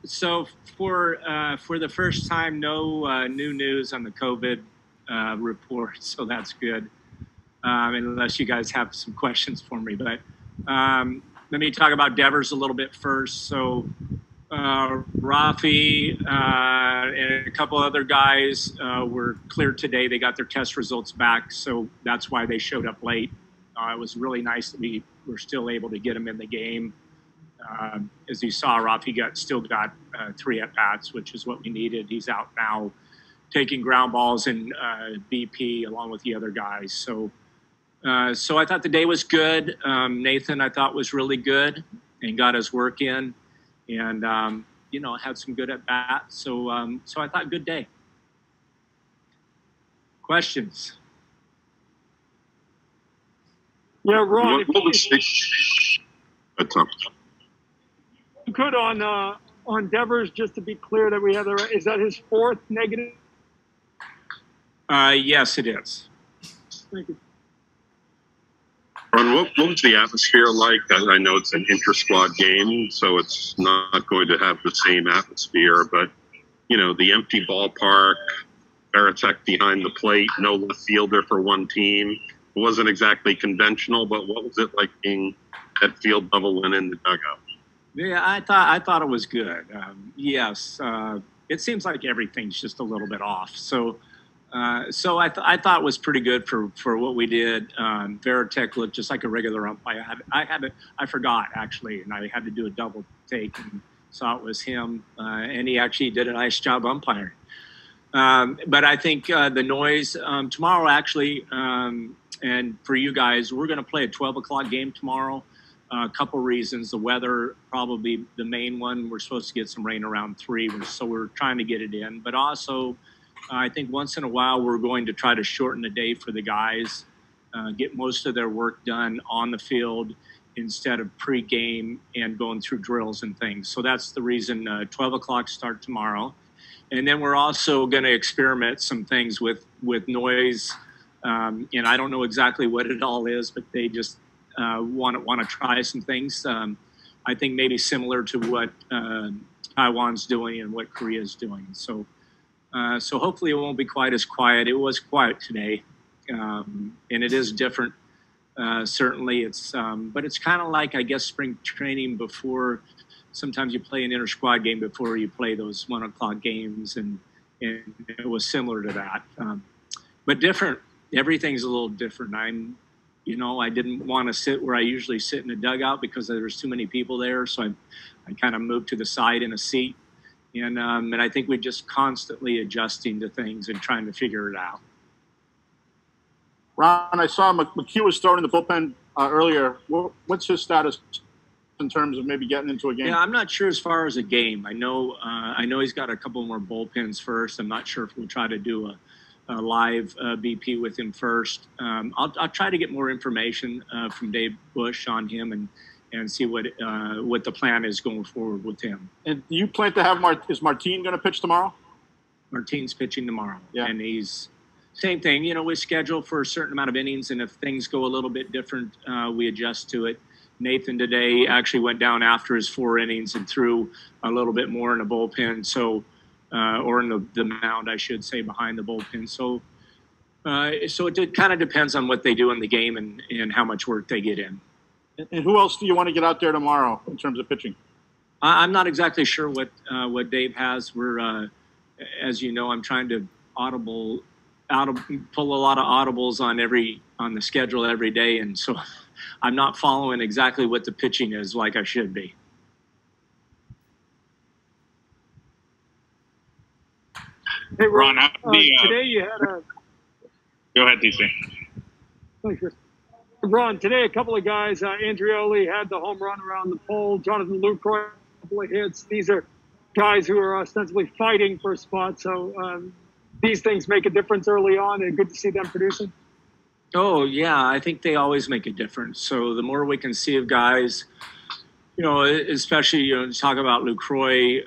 So for the first time, no new news on the COVID report, so that's good. Unless you guys have some questions for me, but let me talk about Devers a little bit first. So Rafi and a couple other guys were cleared today. They got their test results back, so that's why they showed up late. It was really nice that we were still able to get them in the game. As you saw, Rafi still got 3 at-bats, which is what we needed. He's out now taking ground balls in BP along with the other guys. So I thought the day was good. Nathan, I thought, was really good and got his work in, and had some good at-bats. So I thought good day. Questions? Yeah, Ron, you could on Devers, just to be clear that we have is that his 4th negative? Yes, it is. Thank you. Ron, what was the atmosphere like? I know it's an inter-squad game, so it's not going to have the same atmosphere, but, the empty ballpark, Roenicke behind the plate, no left fielder for one team. It wasn't exactly conventional, but what was it like being at field level and in the dugout? Yeah, I thought it was good. Yes, it seems like everything's just a little bit off. So I thought it was pretty good for what we did. Roenicke looked just like a regular umpire. I forgot actually, and I had to do a double take and saw it was him, and he actually did a nice job umpiring. But I think the noise tomorrow actually, and for you guys, we're going to play a 12 o'clock game tomorrow. A couple reasons. The weather, probably the main one. We're supposed to get some rain around 3, so we're trying to get it in. But also, I think once in a while, we're going to try to shorten the day for the guys, get most of their work done on the field instead of pre-game and going through drills and things. So that's the reason 12 o'clock start tomorrow. And then we're also going to experiment some things with noise. And I don't know exactly what it all is, but they just want to try some things. I think maybe similar to what Taiwan's doing and what Korea's doing. So hopefully it won't be quite as quiet. It was quiet today, and it is different. Certainly, but it's kind of like, I guess, spring training before. Sometimes you play an inter-squad game before you play those 1 o'clock games, and it was similar to that, but different. Everything's a little different. I didn't want to sit where I usually sit in a dugout because there was too many people there. So I kind of moved to the side in a seat. And I think we're just constantly adjusting to things and trying to figure it out. Ron, I saw McHugh was thrown in the bullpen earlier. What's his status in terms of maybe getting into a game? Yeah, I'm not sure as far as a game. I know he's got a couple more bullpens first. I'm not sure if we'll try to do a live BP with him first. I'll try to get more information from Dave Bush on him and see what the plan is going forward with him. And do you plan to have is Martin going to pitch tomorrow? Martin's pitching tomorrow. Yeah. And he's same thing. We schedule for a certain amount of innings, and if things go a little bit different, we adjust to it. Nathan today actually went down after his 4 innings and threw a little bit more in a bullpen. So. Or in the mound, I should say, behind the bullpen. So it kind of depends on what they do in the game and how much work they get in. And who else do you want to get out there tomorrow in terms of pitching? I'm not exactly sure what Dave has. We're, as you know, I'm trying to pull a lot of audibles on the schedule every day, and so I'm not following exactly what the pitching is like I should be. Hey, Ron, today you had a... Go ahead, DC. Thanks, Chris. Ron, today a couple of guys, Andrioli had the home run around the pole, Jonathan Lucroy, a couple of hits. These are guys who are ostensibly fighting for a spot, so these things make a difference early on, and good to see them producing. Oh, yeah, I think they always make a difference. So the more we can see of guys, especially, talk about Lucroy,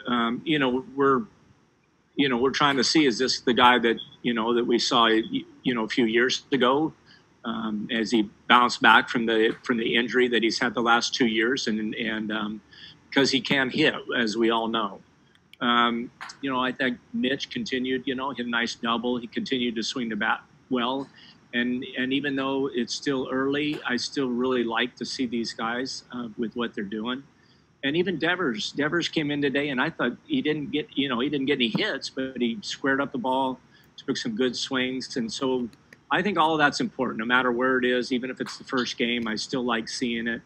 we're trying to see, is this the guy that, that we saw, a few years ago as he bounced back from the injury that he's had the last 2 years, and because he can hit, as we all know. I think Mitch continued, hit a nice double. He continued to swing the bat well. And even though it's still early, I still really like to see these guys with what they're doing. And even Devers came in today, and I thought he didn't get any hits, but he squared up the ball, took some good swings. And so I think all of that's important, no matter where it is, even if it's the first game, I still like seeing it.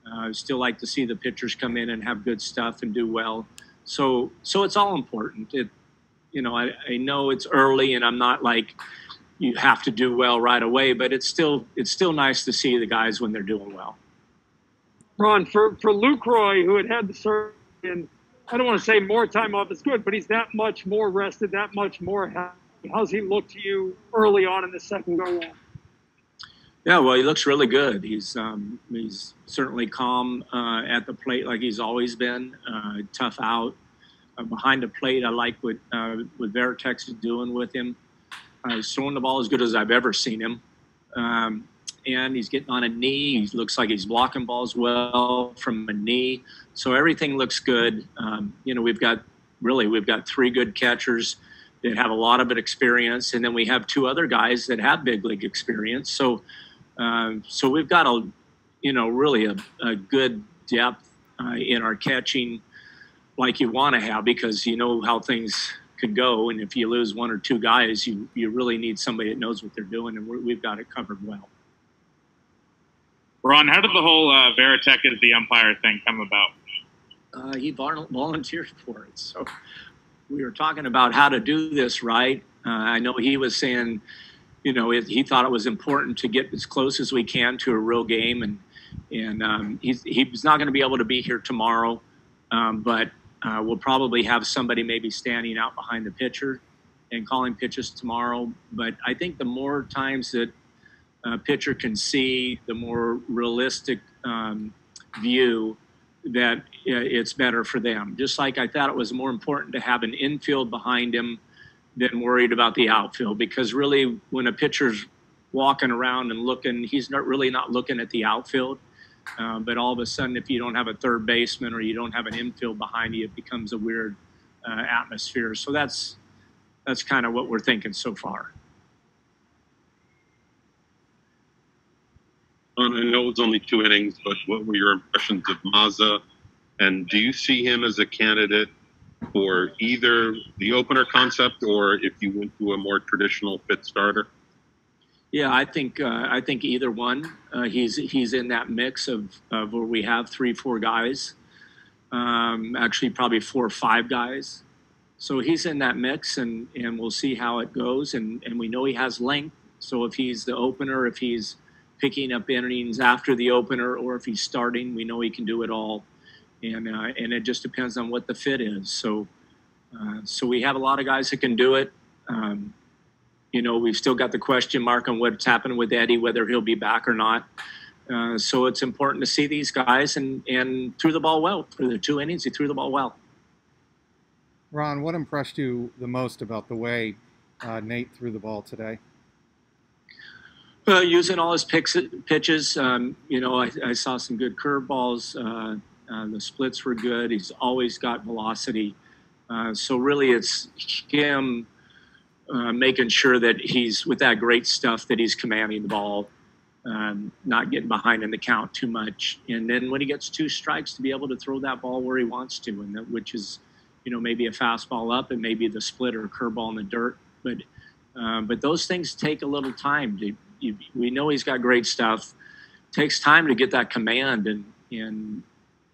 I still like to see the pitchers come in and have good stuff and do well. So it's all important. I know it's early, and I'm not like you have to do well right away, but it's still nice to see the guys when they're doing well. Ron, for Lucroy, who had the surgery, and I don't want to say more time off is good, but he's that much more rested, that much more happy. How's he look to you early on in the second go-round? Yeah, well, he looks really good. He's certainly calm at the plate like he's always been. Tough out behind the plate. I like what Veritek's is doing with him. He's throwing the ball as good as I've ever seen him, and he's getting on a knee. He looks like he's blocking balls well from a knee. So everything looks good. We've got three good catchers that have a lot of experience, and then we have two other guys that have big league experience. So we've got really a good depth in our catching, like you want to have, because you know how things could go, and if you lose one or two guys, you really need somebody that knows what they're doing, and we've got it covered well. Ron, how did the whole Veritek as the umpire thing come about? He volunteered for it, so we were talking about how to do this right. I know he was saying, he thought it was important to get as close as we can to a real game, and he's not going to be able to be here tomorrow, but we'll probably have somebody maybe standing out behind the pitcher and calling pitches tomorrow. But I think the more times that a pitcher can see, the more realistic view that it's better for them. Just like I thought it was more important to have an infield behind him than worried about the outfield, because really when a pitcher's walking around and looking, he's not looking at the outfield. But all of a sudden, if you don't have a third baseman or you don't have an infield behind you, it becomes a weird atmosphere. So that's kind of what we're thinking so far. I know it was only 2 innings, but what were your impressions of Mazza? And do you see him as a candidate for either the opener concept or if you went to a more traditional fifth starter? Yeah, I think either one. He's in that mix of where we have 3-4 guys, actually probably 4 or 5 guys. So he's in that mix, and we'll see how it goes. And we know he has length. So if he's the opener, if he's picking up innings after the opener, or if he's starting, we know he can do it all. And it just depends on what the fit is. So we have a lot of guys that can do it. We've still got the question mark on what's happened with Eddie, whether he'll be back or not. So it's important to see these guys and threw the ball well. For the 2 innings, he threw the ball well. Ron, what impressed you the most about the way Nate threw the ball today? Using all his pitches. I saw some good curveballs. The splits were good. He's always got velocity. So really it's him making sure that he's, with that great stuff, that he's commanding the ball, not getting behind in the count too much. And then when he gets 2 strikes, to be able to throw that ball where he wants to, which is, maybe a fastball up and maybe the split or a curveball in the dirt. But those things take a little time. We know he's got great stuff. It takes time to get that command. And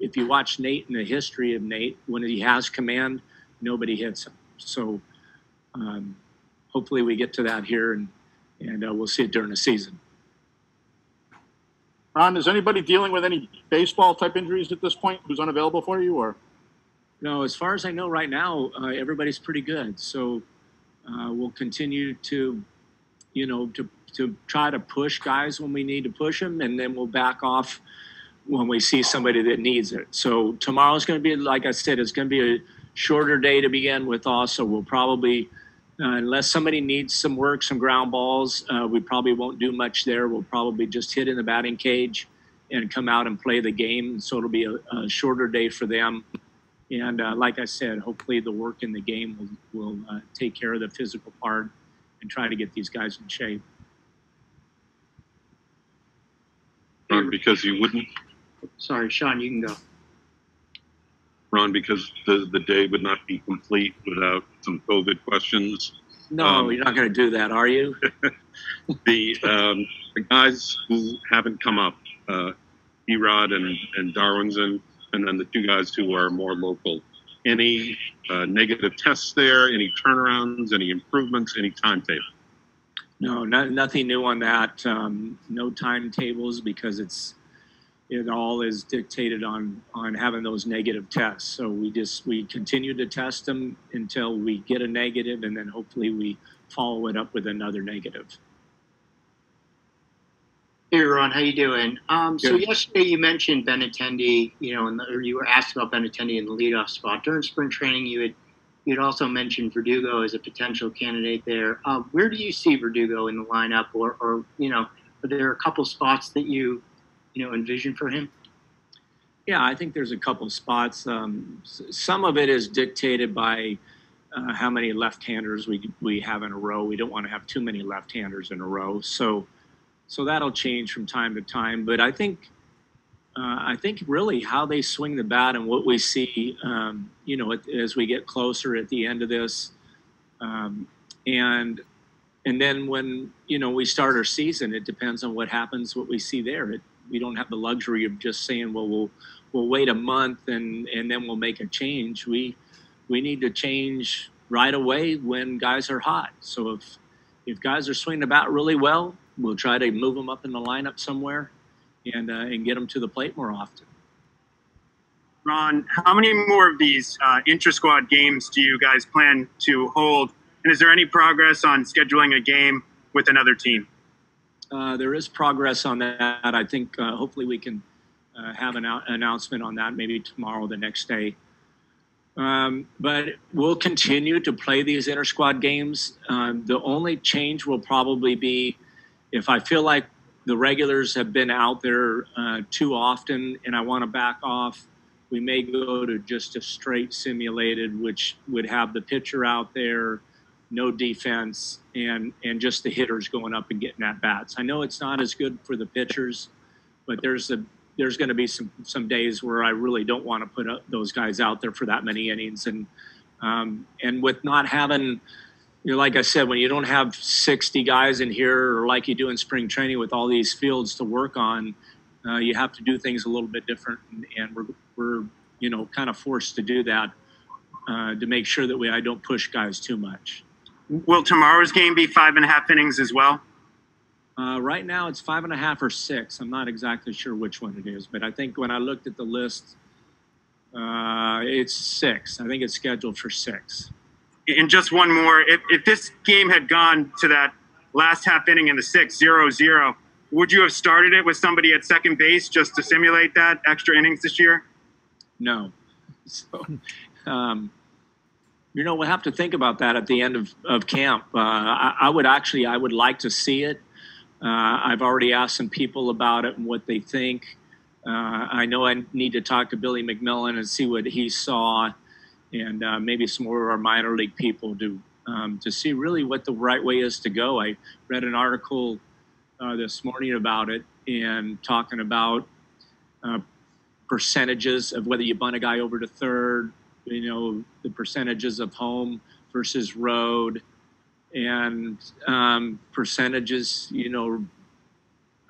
if you watch Nate and the history of Nate, when he has command, nobody hits him. So hopefully we get to that here, and we'll see it during the season. Ron, is anybody dealing with any baseball type injuries at this point who's unavailable for you, or? No, as far as I know right now, everybody's pretty good. So we'll continue to try to push guys when we need to push them, and then we'll back off when we see somebody that needs it. So tomorrow's going to be, like I said, it's going to be a shorter day to begin with also. We'll probably, unless somebody needs some work, some ground balls, we probably won't do much there. We'll probably just hit in the batting cage and come out and play the game. So it'll be a shorter day for them. And like I said, hopefully the work in the game will take care of the physical part and try to get these guys in shape. Ron, because you wouldn't. Sorry, Sean, you can go. Ron, because the day would not be complete without some COVID questions. No, you're not going to do that, are you? The guys who haven't come up, Erod and Darwinson, and then the two guys who are more local. Any negative tests there? Any turnarounds? Any improvements? Any timetable? No, nothing new on that. No timetables because it all is dictated on having those negative tests. So we continue to test them until we get a negative, and then hopefully we follow it up with another negative. Hey, Ron, how you doing? So yesterday you mentioned Benintendi, or you were asked about Benintendi in the leadoff spot. During spring training, you had also mentioned Verdugo as a potential candidate there. Where do you see Verdugo in the lineup, or are there a couple spots that you envision for him? Yeah, I think there's a couple spots. Some of it is dictated by how many left-handers we have in a row. We don't want to have too many left-handers in a row. So that'll change from time to time. But I think really how they swing the bat and what we see, as we get closer at the end of this, and then when we start our season, it depends on what happens, what we see there. We don't have the luxury of just saying, well, we'll wait a month and then we'll make a change. We need to change right away when guys are hot. So if guys are swinging the bat really well, we'll try to move them up in the lineup somewhere and get them to the plate more often. Ron, how many more of these intra-squad games do you guys plan to hold? And is there any progress on scheduling a game with another team? There is progress on that. I think hopefully we can have an announcement on that maybe tomorrow or the next day. But we'll continue to play these inter-squad games. The only change will probably be if I feel like the regulars have been out there too often and I want to back off, we may go to just a straight simulated, which would have the pitcher out there, no defense, and just the hitters going up and getting at bats. I know it's not as good for the pitchers, but there's going to be some days where I really don't want to put those guys out there for that many innings. And with not having, like I said, when you don't have 60 guys in here, or like you do in spring training with all these fields to work on, you have to do things a little bit different, and we're kind of forced to do that to make sure that I don't push guys too much. Will tomorrow's game be 5.5 innings as well? Right now it's 5.5 or 6. I'm not exactly sure which one it is, but I think when I looked at the list, it's 6. I think it's scheduled for 6. And just one more, if this game had gone to that last half inning in the 6th, 0-0, would you have started it with somebody at second base just to simulate that extra innings this year? No. So, we'll have to think about that at the end of camp. I would like to see it. I've already asked some people about it and what they think. I know I need to talk to Billy McMillan and see what he saw, and maybe some more of our minor league people to see really what the right way is to go. I read an article this morning about it and talking about percentages of whether you bunt a guy over to third, the percentages of home versus road, and percentages,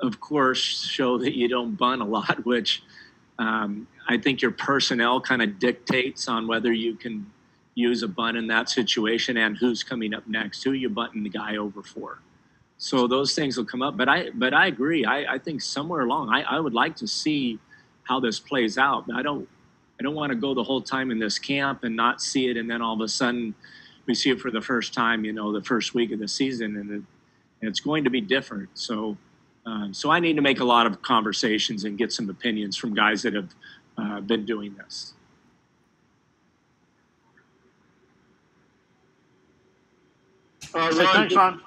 of course, show that you don't bunt a lot, which I think your personnel kind of dictates on whether you can use a bunt in that situation and who's coming up next, who you bunting the guy over for. So those things will come up. But I agree. I think somewhere along, I would like to see how this plays out. I don't want to go the whole time in this camp and not see it, and then all of a sudden we see it for the first time, the first week of the season, and it's going to be different. So I need to make a lot of conversations and get some opinions from guys that have been doing this. Thanks, Ron.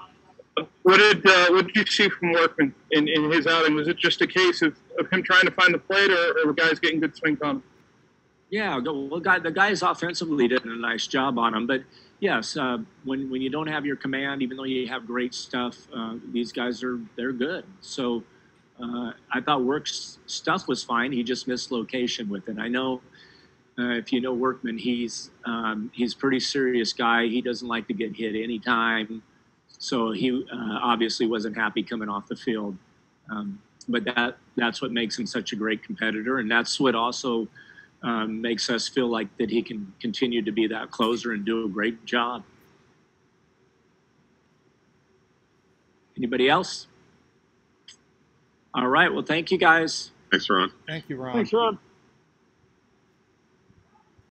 What did you see from Workman in his outing? Was it just a case of him trying to find the plate, or were guys getting good swings on him? Yeah, the guys offensively did a nice job on him. But yes, when you don't have your command, even though you have great stuff, these guys they're good. So I thought Work's stuff was fine. He just missed location with it. I know if you know Workman, he's pretty serious guy. He doesn't like to get hit anytime. So he obviously wasn't happy coming off the field. But that's what makes him such a great competitor, and that's what also makes us feel like that he can continue to be that closer and do a great job. Anybody else? All right. Well, thank you, guys. Thanks, Ron. Thank you, Ron. Thanks, Ron.